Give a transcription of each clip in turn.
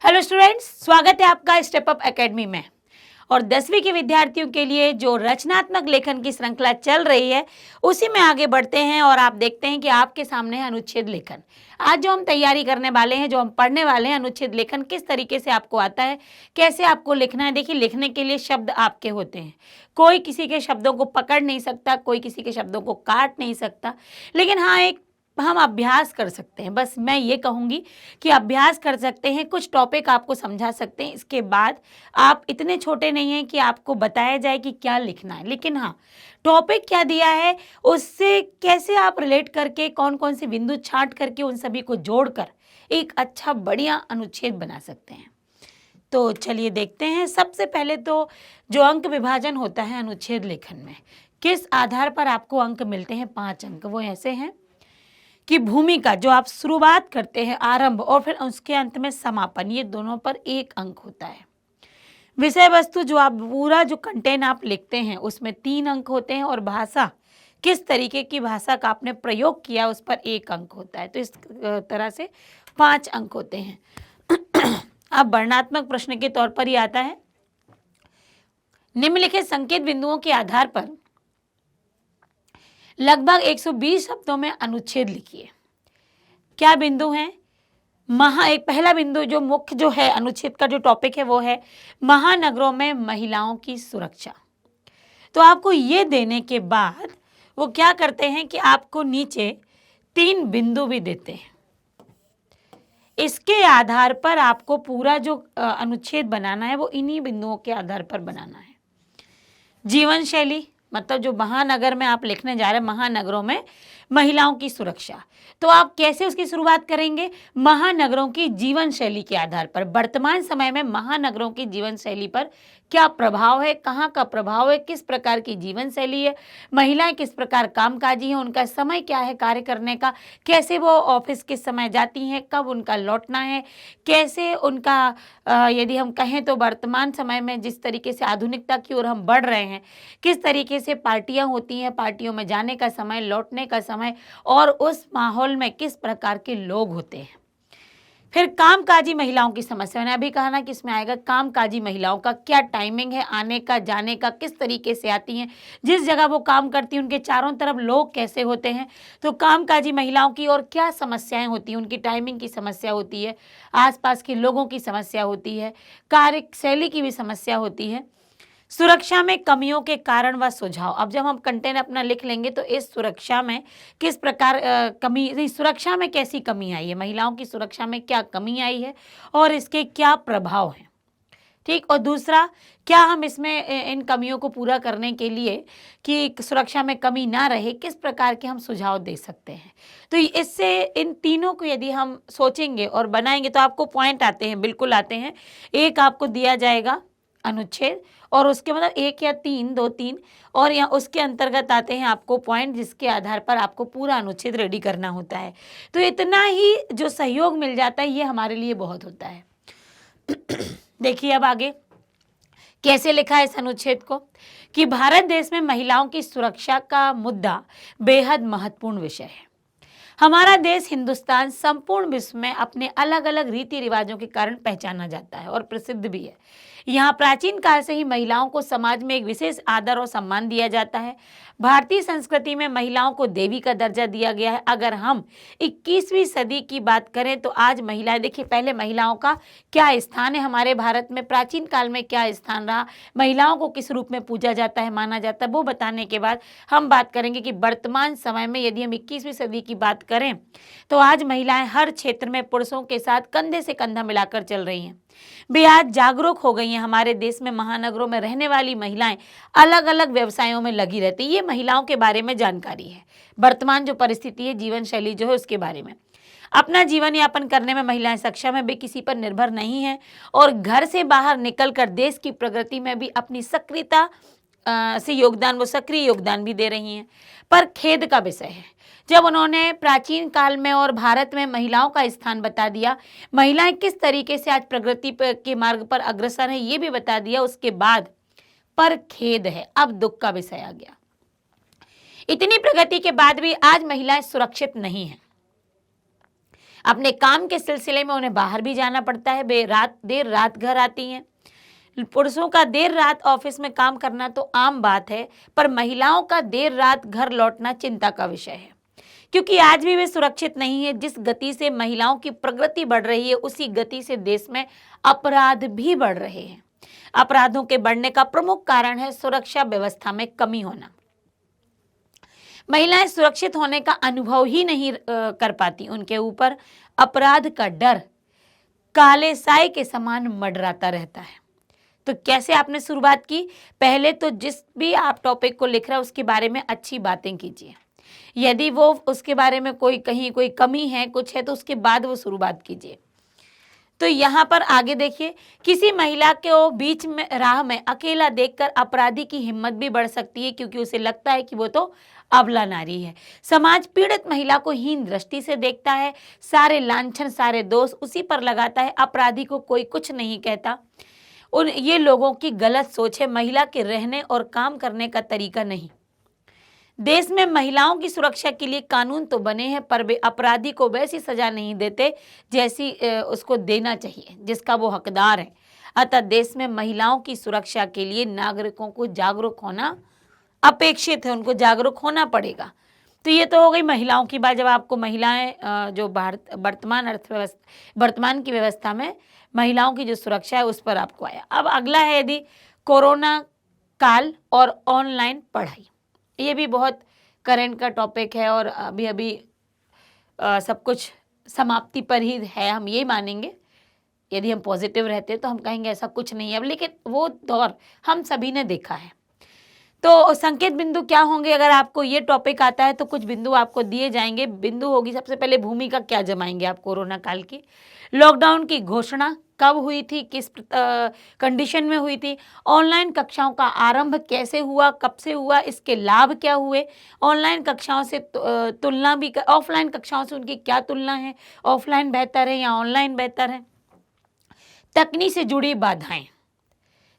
Hello students, स्वागत है आपका स्टेप अप एकेडमी में। और 10वीं के विद्यार्थियों के लिए जो रचनात्मक लेखन की श्रृंखला चल रही है उसी में आगे बढ़ते हैं और आप देखते हैं कि आपके सामने है अनुच्छेद लेखन। आज जो हम तैयारी करने वाले हैं, जो हम पढ़ने वाले हैं, अनुच्छेद लेखन किस तरीके से आपको आता है, कैसे आपको लिखना है। देखिए, लिखने के लिए शब्द आपके होते हैं, कोई किसी के शब्दों को पकड़ नहीं सकता, कोई किसी के शब्दों को काट नहीं सकता, लेकिन हाँ, एक हम अभ्यास कर सकते हैं। बस मैं ये कहूँगी कि अभ्यास कर सकते हैं, कुछ टॉपिक आपको समझा सकते हैं। इसके बाद आप इतने छोटे नहीं हैं कि आपको बताया जाए कि क्या लिखना है, लेकिन हाँ, टॉपिक क्या दिया है उससे कैसे आप रिलेट करके कौन कौन से बिंदु छांट करके उन सभी को जोड़कर एक अच्छा बढ़िया अनुच्छेद बना सकते हैं। तो चलिए देखते हैं। सबसे पहले तो जो अंक विभाजन होता है अनुच्छेद लेखन में, किस आधार पर आपको अंक मिलते हैं, 5 अंक। वो ऐसे हैं कि भूमिका, जो आप शुरुआत करते हैं, आरंभ, और फिर उसके अंत में समापन, ये दोनों पर 1 अंक होता है। विषय वस्तु, जो आप पूरा जो कंटेंट आप लिखते हैं उसमें 3 अंक होते हैं। और भाषा, किस तरीके की भाषा का आपने प्रयोग किया, उस पर 1 अंक होता है। तो इस तरह से 5 अंक होते हैं। अब वर्णनात्मक प्रश्न के तौर पर ही आता है, निम्नलिखित संकेत बिंदुओं के आधार पर लगभग 120 शब्दों में अनुच्छेद लिखिए। क्या बिंदु हैं? एक पहला बिंदु जो मुख्य जो है अनुच्छेद का जो टॉपिक है वो है महानगरों में महिलाओं की सुरक्षा। तो आपको ये देने के बाद वो क्या करते हैं कि आपको नीचे 3 बिंदु भी देते हैं। इसके आधार पर आपको पूरा जो अनुच्छेद बनाना है वो इन्हीं बिंदुओं के आधार पर बनाना है। जीवन शैली, मतलब जो महानगर में आप लिखने जा रहे हैं, महानगरों में महिलाओं की सुरक्षा, तो आप कैसे उसकी शुरुआत करेंगे? महानगरों की जीवन शैली के आधार पर, वर्तमान समय में महानगरों की जीवन शैली पर क्या प्रभाव है, कहाँ का प्रभाव है, किस प्रकार की जीवन शैली है, महिलाएं किस प्रकार कामकाजी हैं, उनका समय क्या है कार्य करने का, कैसे वो ऑफिस किस समय जाती हैं, कब उनका लौटना है, कैसे उनका यदि हम कहें तो वर्तमान समय में जिस तरीके से आधुनिकता की ओर हम बढ़ रहे हैं, किस तरीके से पार्टियां होती हैं, पार्टियों में जाने का समय, लौटने का समय, और उस माहौल में किस प्रकार के लोग होते हैं। फिर कामकाजी महिलाओं की समस्या, मैंने अभी कहा ना कि इसमें आएगा कामकाजी महिलाओं का क्या टाइमिंग है, आने का, जाने का, किस तरीके से आती हैं, जिस जगह वो काम करती हैं उनके चारों तरफ लोग कैसे होते हैं, तो कामकाजी महिलाओं की और क्या समस्याएं होती हैं, उनकी टाइमिंग की समस्या होती है, आसपास के लोगों की समस्या होती है, कार्यशैली की भी समस्या होती है। सुरक्षा में कमियों के कारण व सुझाव, अब जब हम कंटेंट अपना लिख लेंगे तो इस सुरक्षा में किस प्रकार सुरक्षा में कैसी कमी आई है, महिलाओं की सुरक्षा में क्या कमी आई है और इसके क्या प्रभाव हैं। ठीक, और दूसरा, क्या हम इसमें इन कमियों को पूरा करने के लिए कि सुरक्षा में कमी ना रहे, किस प्रकार के हम सुझाव दे सकते हैं। तो इससे इन तीनों को यदि हम सोचेंगे और बनाएंगे तो आपको पॉइंट आते हैं, बिल्कुल आते हैं। एक आपको दिया जाएगा अनुच्छेद, और उसके मतलब 1 या 3, 2-3, और यहाँ उसके अंतर्गत आते हैं आपको पॉइंट, जिसके आधार पर आपको पूरा अनुच्छेद रेडी करना होता है। तो इतना ही जो सहयोग मिल जाता है ये हमारे लिए बहुत होता है। देखिए अब आगे कैसे लिखा है इस अनुच्छेद को, कि भारत देश में महिलाओं की सुरक्षा का मुद्दा बेहद महत्वपूर्ण विषय है। हमारा देश हिंदुस्तान संपूर्ण विश्व में अपने अलग अलग रीति रिवाजों के कारण पहचाना जाता है और प्रसिद्ध भी है। यहाँ प्राचीन काल से ही महिलाओं को समाज में एक विशेष आदर और सम्मान दिया जाता है। भारतीय संस्कृति में महिलाओं को देवी का दर्जा दिया गया है। अगर हम 21वीं सदी की बात करें तो आज महिलाएं, देखिए पहले महिलाओं का क्या स्थान है हमारे भारत में, प्राचीन काल में क्या स्थान रहा, महिलाओं को किस रूप में पूजा जाता है, माना जाता है, वो बताने के बाद हम बात करेंगे कि वर्तमान समय में यदि हम 21वीं सदी की बात करें तो आज महिलाएं हर क्षेत्र में पुरुषों के साथ कंधे से कंधा मिलाकर चल रही हैं। वे आज जागरूक हो गई हैं। हमारे देश में महानगरों में रहने वाली महिलाएं अलग अलग व्यवसायों में लगी रहती हैं। ये महिलाओं के बारे में जानकारी है, वर्तमान जो परिस्थिति है, जीवन शैली जो है उसके बारे में। अपना जीवन यापन करने में महिलाएं सक्षम है, वे किसी पर निर्भर नहीं है और घर से बाहर निकलकर देश की प्रगति में भी अपनी सक्रियता से योगदान, वो सक्रिय योगदान भी दे रही हैं। पर खेद का विषय है, जब उन्होंने प्राचीन काल में और भारत में महिलाओं का स्थान बता दिया, महिलाएं किस तरीके से आज प्रगति के मार्ग पर अग्रसर है ये भी बता दिया, उसके बाद पर खेद है, अब दुख का विषय आ गया। इतनी प्रगति के बाद भी आज महिलाएं सुरक्षित नहीं हैं। अपने काम के सिलसिले में उन्हें बाहर भी जाना पड़ता है, देर रात घर आती हैं। पुरुषों का देर रात ऑफिस में काम करना तो आम बात है, पर महिलाओं का देर रात घर लौटना चिंता का विषय है, क्योंकि आज भी वे सुरक्षित नहीं है। जिस गति से महिलाओं की प्रगति बढ़ रही है, उसी गति से देश में अपराध भी बढ़ रहे हैं। अपराधों के बढ़ने का प्रमुख कारण है सुरक्षा व्यवस्था में कमी होना। महिलाएं सुरक्षित होने का अनुभव ही नहीं कर पाती, उनके ऊपर अपराध का डर काले साए के समान मंडराता रहता है। तो कैसे आपने शुरुआत की? पहले तो जिस भी आप टॉपिक को लिख रहे हैं उसके बारे में अच्छी बातें कीजिए। यदि वो उसके बारे में कहीं कोई कमी है, कुछ है, तो उसके बाद वो शुरुआत कीजिए। तो यहाँ पर आगे देखिए, किसी महिला को बीच में राह में अकेला देखकर अपराधी की हिम्मत भी बढ़ सकती है, क्योंकि उसे लगता है कि वो तो अबला नारी है। समाज पीड़ित महिला को हीन दृष्टि से देखता है, सारे लांछन, सारे दोष उसी पर लगाता है। अपराधी को कोई कुछ नहीं कहता। ये लोगों की गलत सोच है, महिला के रहने और काम करने का तरीका नहीं। देश में महिलाओं की सुरक्षा के लिए कानून तो बने हैं, पर वे अपराधी को वैसी सजा नहीं देते जैसी उसको देना चाहिए, जिसका वो हकदार है। अतः देश में महिलाओं की सुरक्षा के लिए नागरिकों को जागरूक होना अपेक्षित है, उनको जागरूक होना पड़ेगा। तो ये तो हो गई महिलाओं की बात। जब आपको महिलाएं जो वर्तमान की व्यवस्था में महिलाओं की जो सुरक्षा है उस पर आपको आया। अब अगला है यदि कोरोना काल और ऑनलाइन पढ़ाई। ये भी बहुत करंट का टॉपिक है और अभी अभी सब कुछ समाप्ति पर ही है, हम ये मानेंगे। यदि हम पॉजिटिव रहते तो हम कहेंगे ऐसा कुछ नहीं है अब, लेकिन वो दौर हम सभी ने देखा है। तो संकेत बिंदु क्या होंगे? अगर आपको ये टॉपिक आता है तो कुछ बिंदु आपको दिए जाएंगे। बिंदु होगी सबसे पहले भूमिका क्या जमाएंगे आप कोरोना काल की। लॉकडाउन की घोषणा कब हुई थी, किस कंडीशन में हुई थी, ऑनलाइन कक्षाओं का आरंभ कैसे हुआ, कब से हुआ, इसके लाभ क्या हुए, ऑनलाइन कक्षाओं से तुलना भी, ऑफलाइन कक्षाओं से उनकी क्या तुलना है, ऑफलाइन बेहतर है या ऑनलाइन बेहतर है। तकनीक से जुड़ी बाधाएं।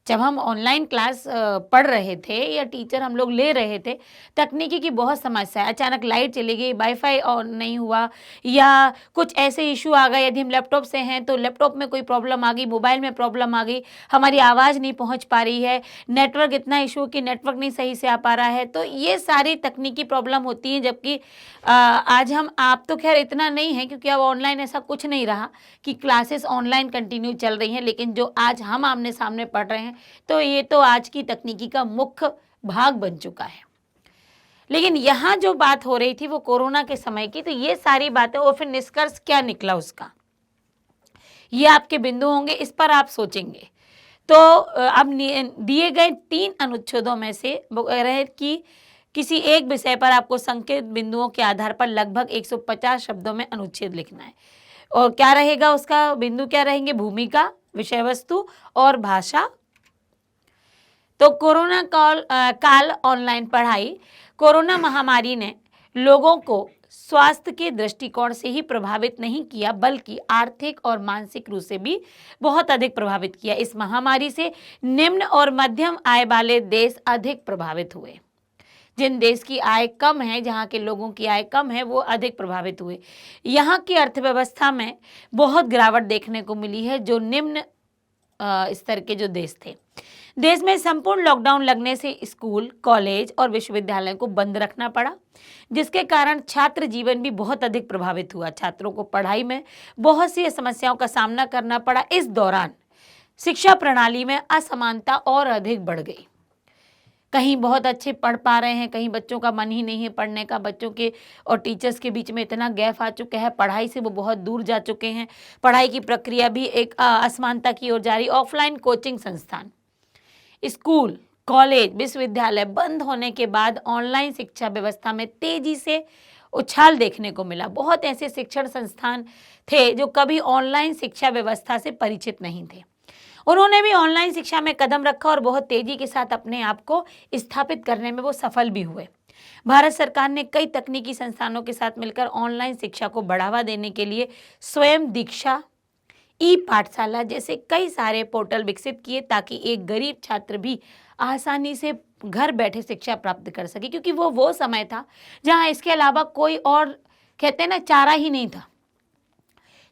जब हम ऑनलाइन क्लास पढ़ रहे थे या टीचर हम लोग ले रहे थे, तकनीकी की बहुत समस्या है। अचानक लाइट चली गई, वाईफाई ऑन नहीं हुआ, या कुछ ऐसे इशू आ गए। यदि हम लैपटॉप से हैं तो लैपटॉप में कोई प्रॉब्लम आ गई, मोबाइल में प्रॉब्लम आ गई, हमारी आवाज़ नहीं पहुंच पा रही है, नेटवर्क इतना इशू कि नेटवर्क नहीं सही से आ पा रहा है। तो ये सारी तकनीकी प्रॉब्लम होती हैं। जबकि आज आप तो खैर इतना नहीं है, क्योंकि अब ऑनलाइन ऐसा कुछ नहीं रहा कि क्लासेस ऑनलाइन कंटिन्यू चल रही हैं, लेकिन जो आज हम आमने सामने पढ़ रहे हैं तो ये तो आज की तकनीकी का मुख्य भाग बन चुका है। लेकिन यहाँ जो बात हो रही थी वो कोरोना के समय की। तो ये सारी बातें और फिर निष्कर्ष क्या निकला उसका, ये आपके बिंदु होंगे, इस पर आप सोचेंगे। तो अब दिए गए 3 अनुच्छेदों में से रहे कि किसी एक विषय पर आपको संकेत बिंदुओं के आधार पर लगभग 150 शब्दों में अनुच्छेद लिखना है। और क्या रहेगा उसका बिंदु, क्या रहेंगे? भूमिका, विषय वस्तु और भाषा। तो कोरोना काल ऑनलाइन पढ़ाई। कोरोना महामारी ने लोगों को स्वास्थ्य के दृष्टिकोण से ही प्रभावित नहीं किया, बल्कि आर्थिक और मानसिक रूप से भी बहुत अधिक प्रभावित किया। इस महामारी से निम्न और मध्यम आय वाले देश अधिक प्रभावित हुए। जिन देश की आय कम है, जहाँ के लोगों की आय कम है, वो अधिक प्रभावित हुए। यहाँ की अर्थव्यवस्था में बहुत गिरावट देखने को मिली है, जो निम्न स्तर के जो देश थे। देश में संपूर्ण लॉकडाउन लगने से स्कूल, कॉलेज और विश्वविद्यालय को बंद रखना पड़ा, जिसके कारण छात्र जीवन भी बहुत अधिक प्रभावित हुआ। छात्रों को पढ़ाई में बहुत सी समस्याओं का सामना करना पड़ा। इस दौरान शिक्षा प्रणाली में असमानता और अधिक बढ़ गई। कहीं बहुत अच्छे पढ़ पा रहे हैं, कहीं बच्चों का मन ही नहीं है पढ़ने का। बच्चों के और टीचर्स के बीच में इतना गैप आ चुका है, पढ़ाई से वो बहुत दूर जा चुके हैं। पढ़ाई की प्रक्रिया भी एक असमानता की ओर जा रही। ऑफलाइन कोचिंग संस्थान, स्कूल, कॉलेज, विश्वविद्यालय बंद होने के बाद ऑनलाइन शिक्षा व्यवस्था में तेजी से उछाल देखने को मिला। बहुत ऐसे शिक्षण संस्थान थे जो कभी ऑनलाइन शिक्षा व्यवस्था से परिचित नहीं थे। उन्होंने भी ऑनलाइन शिक्षा में कदम रखा और बहुत तेजी के साथ अपने आप को स्थापित करने में वो सफल भी हुए। भारत सरकार ने कई तकनीकी संस्थानों के साथ मिलकर ऑनलाइन शिक्षा को बढ़ावा देने के लिए स्वयं दीक्षा, ई पाठशाला जैसे कई सारे पोर्टल विकसित किए, ताकि एक गरीब छात्र भी आसानी से घर बैठे शिक्षा प्राप्त कर सके। क्योंकि वो समय था जहाँ इसके अलावा कोई और, कहते हैं ना, चारा ही नहीं था।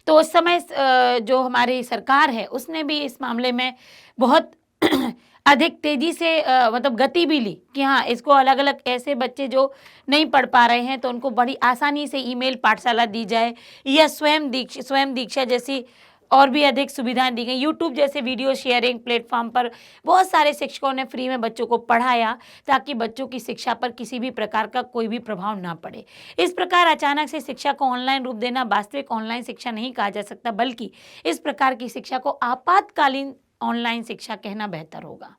तो उस समय जो हमारी सरकार है उसने भी इस मामले में बहुत अधिक तेजी से मतलब गति भी ली कि हाँ, इसको अलग अलग ऐसे बच्चे जो नहीं पढ़ पा रहे हैं तो उनको बड़ी आसानी से ईमेल पाठशाला दी जाए, या स्वयं दीक्षा जैसी और भी अधिक सुविधाएं दी गई। यूट्यूब जैसे वीडियो शेयरिंग प्लेटफॉर्म पर बहुत सारे शिक्षकों ने फ्री में बच्चों को पढ़ाया, ताकि बच्चों की शिक्षा पर किसी भी प्रकार का कोई भी प्रभाव ना पड़े। इस प्रकार अचानक से शिक्षा को ऑनलाइन रूप देना वास्तविक ऑनलाइन शिक्षा नहीं कहा जा सकता, बल्कि इस प्रकार की शिक्षा को आपातकालीन ऑनलाइन शिक्षा कहना बेहतर होगा,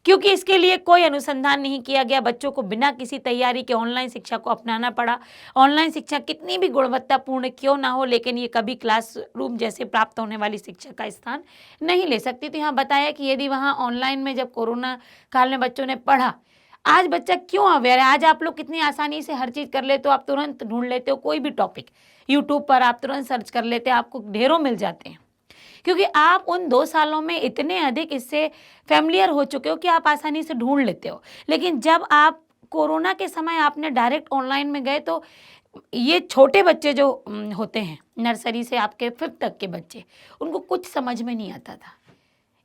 क्योंकि इसके लिए कोई अनुसंधान नहीं किया गया। बच्चों को बिना किसी तैयारी के ऑनलाइन शिक्षा को अपनाना पड़ा। ऑनलाइन शिक्षा कितनी भी गुणवत्तापूर्ण क्यों ना हो, लेकिन ये कभी क्लासरूम जैसे प्राप्त होने वाली शिक्षा का स्थान नहीं ले सकती। तो यहाँ बताया कि यदि वहाँ ऑनलाइन में जब कोरोना काल में बच्चों ने पढ़ा, आज बच्चा क्यों अवेयर है, आज आप लोग कितनी आसानी से हर चीज़ कर लेते हो, आप तुरंत ढूंढ लेते हो कोई भी टॉपिक, यूट्यूब पर आप तुरंत सर्च कर लेते हैं, आपको ढेरों मिल जाते हैं, क्योंकि आप उन 2 सालों में इतने अधिक इससे फैमिलियर हो चुके हो कि आप आसानी से ढूंढ लेते हो। लेकिन जब आप कोरोना के समय आपने डायरेक्ट ऑनलाइन में गए, तो ये छोटे बच्चे जो होते हैं, नर्सरी से आपके 5th तक के बच्चे, उनको कुछ समझ में नहीं आता था,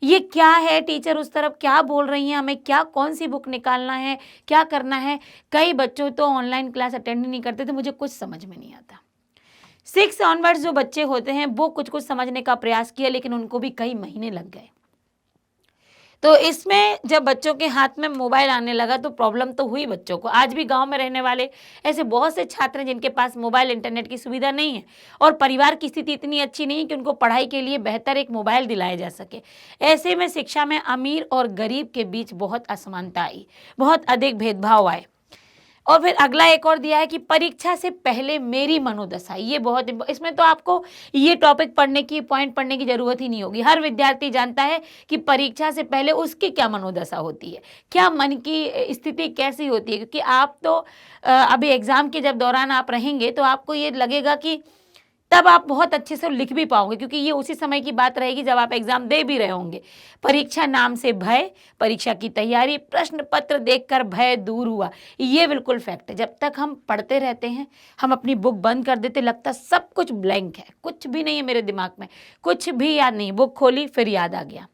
ये क्या है, टीचर उस तरफ क्या बोल रही हैं, हमें क्या कौन सी बुक निकालना है, क्या करना है। कई बच्चों तो ऑनलाइन क्लास अटेंड नहीं करते थे, मुझे कुछ समझ में नहीं आता। 6 ऑनवर्ड्स जो बच्चे होते हैं वो कुछ कुछ समझने का प्रयास किया, लेकिन उनको भी कई महीने लग गए। तो इसमें जब बच्चों के हाथ में मोबाइल आने लगा तो प्रॉब्लम तो हुई बच्चों को। आज भी गांव में रहने वाले ऐसे बहुत से छात्र हैं जिनके पास मोबाइल इंटरनेट की सुविधा नहीं है, और परिवार की स्थिति इतनी अच्छी नहीं है कि उनको पढ़ाई के लिए बेहतर एक मोबाइल दिलाया जा सके। ऐसे में शिक्षा में अमीर और गरीब के बीच बहुत असमानता आई, बहुत अधिक भेदभाव आए। और फिर अगला एक और दिया है कि परीक्षा से पहले मेरी मनोदशा, ये बहुत इसमें तो आपको ये टॉपिक पॉइंट पढ़ने की जरूरत ही नहीं होगी। हर विद्यार्थी जानता है कि परीक्षा से पहले उसकी क्या मनोदशा होती है, क्या मन की स्थिति कैसी होती है, क्योंकि आप तो अभी एग्जाम के जब दौरान आप रहेंगे तो आपको ये लगेगा कि तब आप बहुत अच्छे से लिख भी पाओगे, क्योंकि ये उसी समय की बात रहेगी जब आप एग्जाम दे भी रहे होंगे। परीक्षा नाम से भय, परीक्षा की तैयारी, प्रश्न पत्र देखकर भय दूर हुआ, ये बिल्कुल फैक्ट है। जब तक हम पढ़ते रहते हैं, हम अपनी बुक बंद कर देते, लगता सब कुछ ब्लैंक है, कुछ भी नहीं है मेरे दिमाग में, कुछ भी याद नहीं। बुक खोली, फिर याद आ गया।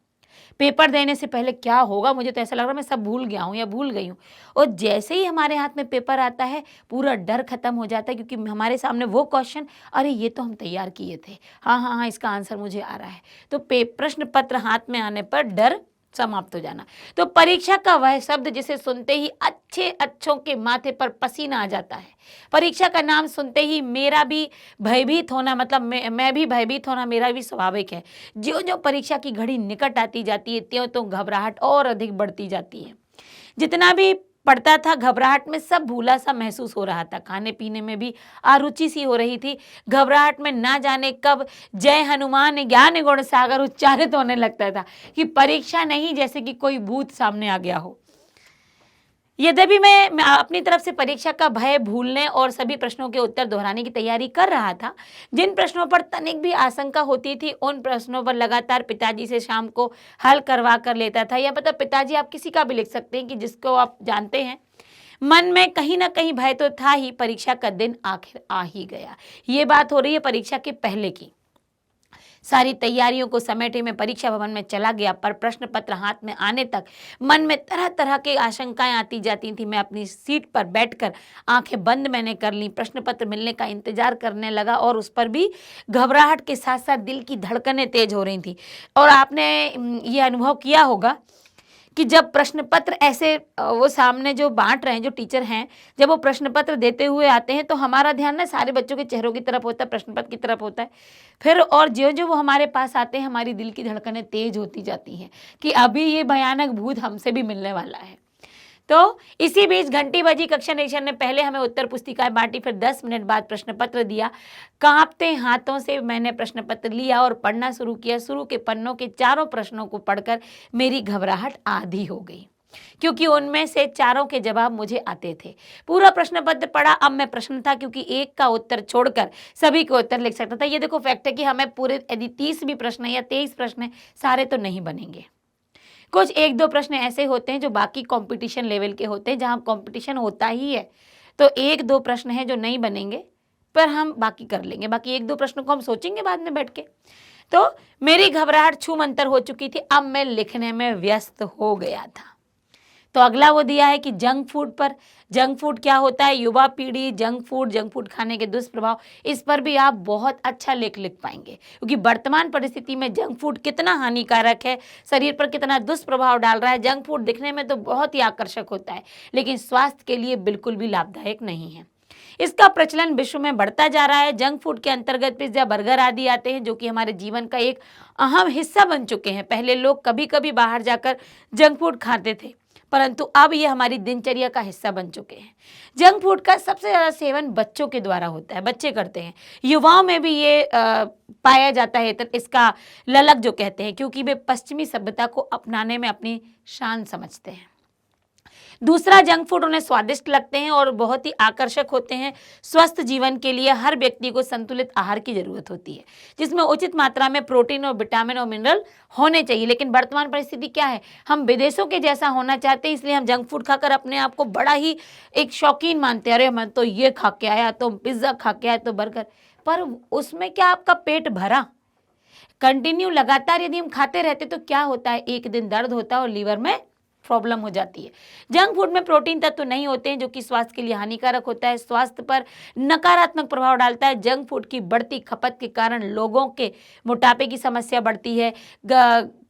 पेपर देने से पहले क्या होगा, मुझे तो ऐसा लग रहा है मैं सब भूल गया हूँ या भूल गई हूँ। और जैसे ही हमारे हाथ में पेपर आता है, पूरा डर खत्म हो जाता है, क्योंकि हमारे सामने वो क्वेश्चन, अरे ये तो हम तैयार किए थे, हाँ हाँ हाँ इसका आंसर मुझे आ रहा है। तो प्रश्न पत्र हाथ में आने पर डर समाप्त हो जाना। तो परीक्षा का वह शब्द जिसे सुनते ही अच्छों के माथे पर पसीना आ जाता है। परीक्षा का नाम सुनते ही मेरा भी भयभीत होना, मतलब मैं भी भयभीत होना मेरा भी स्वाभाविक है। जो जो परीक्षा की घड़ी निकट आती जाती है, त्यों तो घबराहट और अधिक बढ़ती जाती है। जितना भी पढ़ता था, घबराहट में सब भूला सा महसूस हो रहा था। खाने पीने में भी अरुचि सी हो रही थी। घबराहट में ना जाने कब जय हनुमान ज्ञान गुण सागर उच्चारित होने लगता था, कि परीक्षा नहीं, जैसे कि कोई भूत सामने आ गया हो। यद्यपि मैं अपनी तरफ से परीक्षा का भय भूलने और सभी प्रश्नों के उत्तर दोहराने की तैयारी कर रहा था। जिन प्रश्नों पर तनिक भी आशंका होती थी, उन प्रश्नों पर लगातार पिताजी से शाम को हल करवा कर लेता था। या मतलब पिताजी आप किसी का भी लिख सकते हैं कि जिसको आप जानते हैं। मन में कहीं ना कहीं भय तो था ही। परीक्षा का दिन आखिर आ ही गया। ये बात हो रही है परीक्षा के पहले की। सारी तैयारियों को समेटे मैं परीक्षा भवन में चला गया, पर प्रश्न पत्र हाथ में आने तक मन में तरह तरह की आशंकाएं आती जाती थी। मैं अपनी सीट पर बैठकर आंखें बंद मैंने कर ली, प्रश्न पत्र मिलने का इंतजार करने लगा, और उस पर भी घबराहट के साथ साथ दिल की धड़कनें तेज हो रही थी। और आपने ये अनुभव किया होगा कि जब प्रश्न पत्र ऐसे वो सामने जो बांट रहे हैं, जो टीचर हैं, जब वो प्रश्न पत्र देते हुए आते हैं तो हमारा ध्यान ना सारे बच्चों के चेहरों की तरफ होता है, प्रश्न पत्र की तरफ होता है। फिर और जो जो वो हमारे पास आते हैं, हमारी दिल की धड़कनें तेज होती जाती हैं कि अभी ये भयानक भूत हमसे भी मिलने वाला है। तो इसी बीच घंटी बजी। कक्षा निरीक्षण ने पहले हमें उत्तर पुस्तिकाएं बांटी, फिर 10 मिनट बाद प्रश्न पत्र दिया। कांपते हाथों से मैंने प्रश्न पत्र लिया और पढ़ना शुरू किया। शुरू के पन्नों के चारों प्रश्नों को पढ़कर मेरी घबराहट आधी हो गई, क्योंकि उनमें से चारों के जवाब मुझे आते थे। पूरा प्रश्न पत्र पढ़ा। अब मैं प्रश्न था, क्योंकि एक का उत्तर छोड़कर सभी के उत्तर लिख सकता था। ये देखो फैक्ट है कि हमें पूरे यदि 30 भी प्रश्न या 23 प्रश्न सारे तो नहीं बनेंगे। कुछ 1-2 प्रश्न ऐसे होते हैं जो बाकी कंपटीशन लेवल के होते हैं, जहां कंपटीशन होता ही है, तो 1-2 प्रश्न हैं जो नहीं बनेंगे, पर हम बाकी कर लेंगे, बाकी 1-2 प्रश्नों को हम सोचेंगे बाद में बैठ के। तो मेरी घबराहट छूमंतर हो चुकी थी, अब मैं लिखने में व्यस्त हो गया था। तो अगला वो दिया है कि जंक फूड पर, जंक फूड क्या होता है, युवा पीढ़ी, जंक फूड खाने के दुष्प्रभाव, इस पर भी आप बहुत अच्छा लेख लिख पाएंगे, क्योंकि वर्तमान परिस्थिति में जंक फूड कितना हानिकारक है, शरीर पर कितना दुष्प्रभाव डाल रहा है। जंक फूड दिखने में तो बहुत ही आकर्षक होता है, लेकिन स्वास्थ्य के लिए बिल्कुल भी लाभदायक नहीं है। इसका प्रचलन विश्व में बढ़ता जा रहा है। जंक फूड के अंतर्गत पिज्जा, बर्गर आदि आते हैं, जो कि हमारे जीवन का एक अहम हिस्सा बन चुके हैं। पहले लोग कभी कभी बाहर जाकर जंक फूड खाते थे, परंतु अब ये हमारी दिनचर्या का हिस्सा बन चुके हैं। जंक फूड का सबसे ज़्यादा सेवन बच्चों के द्वारा होता है, बच्चे करते हैं। युवाओं में भी ये पाया जाता है, तो इसका ललक जो कहते हैं, क्योंकि वे पश्चिमी सभ्यता को अपनाने में अपनी शान समझते हैं। दूसरा, जंक फूड उन्हें स्वादिष्ट लगते हैं और बहुत ही आकर्षक होते हैं। स्वस्थ जीवन के लिए हर व्यक्ति को संतुलित आहार की जरूरत होती है, जिसमें उचित मात्रा में प्रोटीन और विटामिन और मिनरल होने चाहिए। लेकिन वर्तमान परिस्थिति क्या है, हम विदेशों के जैसा होना चाहते हैं, इसलिए हम जंक फूड खाकर अपने आप को बड़ा ही एक शौकीन मानते हैं। अरे मैं तो ये खा के आया, तो पिज्ज़ा खा के आया, तो बर्गर, पर उसमें क्या आपका पेट भरा? कंटिन्यू लगातार यदि हम खाते रहते तो क्या होता है, एक दिन दर्द होता है और लीवर में प्रॉब्लम हो जाती है। जंक फूड में प्रोटीन तत्व नहीं होते हैं, जो कि स्वास्थ्य के लिए हानिकारक होता है, स्वास्थ्य पर नकारात्मक प्रभाव डालता है। जंक फूड की बढ़ती खपत के कारण लोगों के मोटापे की समस्या बढ़ती है।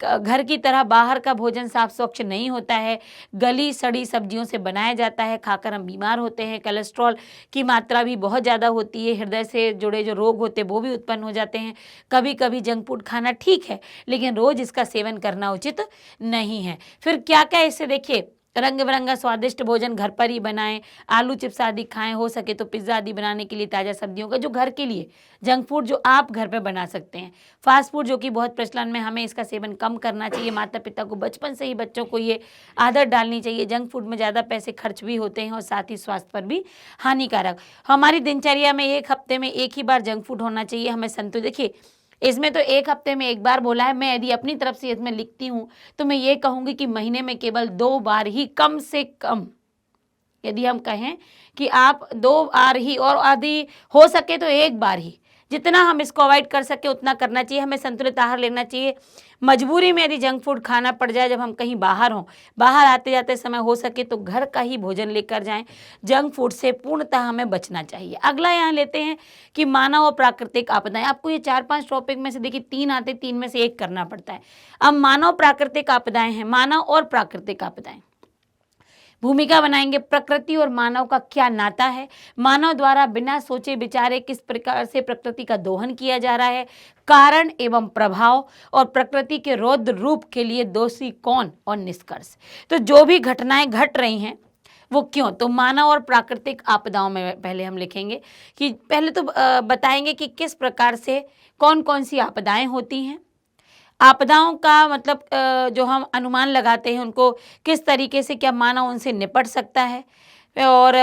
घर की तरह बाहर का भोजन साफ स्वच्छ नहीं होता है, गली सड़ी सब्जियों से बनाया जाता है, खाकर हम बीमार होते हैं। कोलेस्ट्रॉल की मात्रा भी बहुत ज़्यादा होती है, हृदय से जुड़े जो रोग होते हैं वो भी उत्पन्न हो जाते हैं। कभी कभी जंक फूड खाना ठीक है, लेकिन रोज इसका सेवन करना उचित नहीं है। फिर क्या क्या इससे देखिए, रंग बिरंगा स्वादिष्ट भोजन घर पर ही बनाएं, आलू चिप्स आदि खाएं, हो सके तो पिज्ज़ा आदि बनाने के लिए ताज़ा सब्जियों का जो घर के लिए, जंक फूड जो आप घर पे बना सकते हैं। फास्ट फूड जो कि बहुत प्रचलन में, हमें इसका सेवन कम करना चाहिए। माता पिता को बचपन से ही बच्चों को ये आदत डालनी चाहिए। जंक फूड में ज़्यादा पैसे खर्च भी होते हैं और साथ ही स्वास्थ्य पर भी हानिकारक। हमारी दिनचर्या में एक हफ्ते में एक ही बार जंक फूड होना चाहिए। हमें संतुलित, देखिए इसमें तो एक हफ्ते में एक बार बोला है, मैं यदि अपनी तरफ से इसमें लिखती हूँ तो मैं ये कहूँगी कि महीने में केवल 2 बार ही, कम से कम यदि हम कहें कि आप 2 बार ही, और आदि हो सके तो 1 बार ही, जितना हम इसको अवॉइड कर सके उतना करना चाहिए। हमें संतुलित आहार लेना चाहिए। मजबूरी में यदि जंक फूड खाना पड़ जाए, जब हम कहीं बाहर हों, बाहर आते जाते समय हो सके तो घर का ही भोजन लेकर जाएं। जंक फूड से पूर्णतः हमें बचना चाहिए। अगला यहाँ लेते हैं कि मानव और प्राकृतिक आपदाएं। आपको ये 4-5 टॉपिक में से देखिए 3 आते, 3 में से 1 करना पड़ता है। अब मानव प्राकृतिक आपदाएं हैं, मानव और प्राकृतिक आपदाएं भूमिका बनाएंगे। प्रकृति और मानव का क्या नाता है, मानव द्वारा बिना सोचे विचारे किस प्रकार से प्रकृति का दोहन किया जा रहा है, कारण एवं प्रभाव, और प्रकृति के रौद्र रूप के लिए दोषी कौन, और निष्कर्ष। तो जो भी घटनाएं घट रही हैं वो क्यों, तो मानव और प्राकृतिक आपदाओं में पहले हम लिखेंगे कि पहले तो बताएंगे कि किस प्रकार से कौन कौन सी आपदाएं होती हैं। आपदाओं का मतलब जो हम अनुमान लगाते हैं उनको किस तरीके से क्या मानव उनसे निपट सकता है, और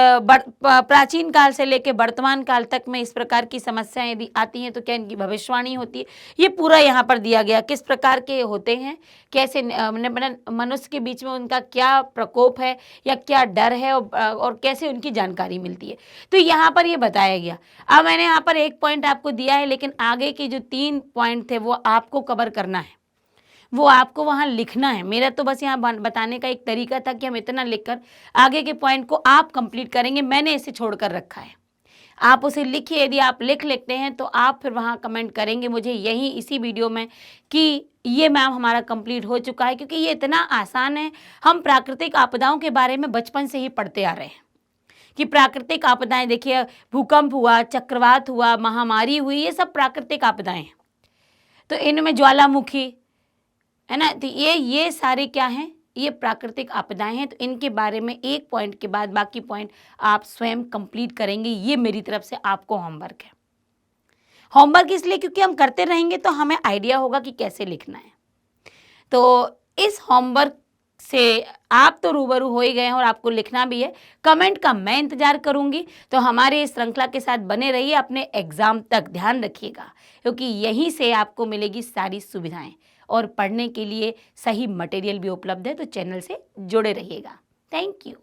प्राचीन काल से लेकर वर्तमान काल तक में इस प्रकार की समस्याएं यदि आती हैं तो क्या इनकी भविष्यवाणी होती है। ये पूरा यहाँ पर दिया गया, किस प्रकार के होते हैं, कैसे मनुष्य के बीच में उनका क्या प्रकोप है या क्या डर है, और कैसे उनकी जानकारी मिलती है। तो यहाँ पर ये बताया गया। अब मैंने यहाँ पर 1 पॉइंट आपको दिया है, लेकिन आगे की जो 3 पॉइंट थे वो आपको कवर करना है, वो आपको वहाँ लिखना है। मेरा तो बस यहाँ बताने का एक तरीका था कि हम इतना लिखकर आगे के पॉइंट को आप कंप्लीट करेंगे। मैंने इसे छोड़कर रखा है, आप उसे लिखिए। यदि आप लिख लेते हैं तो आप फिर वहाँ कमेंट करेंगे मुझे यही इसी वीडियो में कि ये मैम हमारा कंप्लीट हो चुका है, क्योंकि ये इतना आसान है। हम प्राकृतिक आपदाओं के बारे में बचपन से ही पढ़ते आ रहे हैं कि प्राकृतिक आपदाएं, देखिए भूकंप हुआ, चक्रवात हुआ, महामारी हुई, ये सब प्राकृतिक आपदाएं हैं। तो इनमें ज्वालामुखी है ना, तो ये सारे क्या हैं, ये प्राकृतिक आपदाएं हैं। तो इनके बारे में 1 पॉइंट के बाद बाकी पॉइंट आप स्वयं कंप्लीट करेंगे। ये मेरी तरफ से आपको होमवर्क है। होमवर्क इसलिए क्योंकि हम करते रहेंगे तो हमें आइडिया होगा कि कैसे लिखना है। तो इस होमवर्क से आप तो रूबरू हो ही गए हैं और आपको लिखना भी है। कमेंट का मैं इंतजार करूंगी। तो हमारे इस श्रृंखला के साथ बने रहिए, अपने एग्जाम तक ध्यान रखिएगा, क्योंकि यहीं से आपको मिलेगी सारी सुविधाएं और पढ़ने के लिए सही मटेरियल भी उपलब्ध है। तो चैनल से जुड़े रहिएगा। Thank you.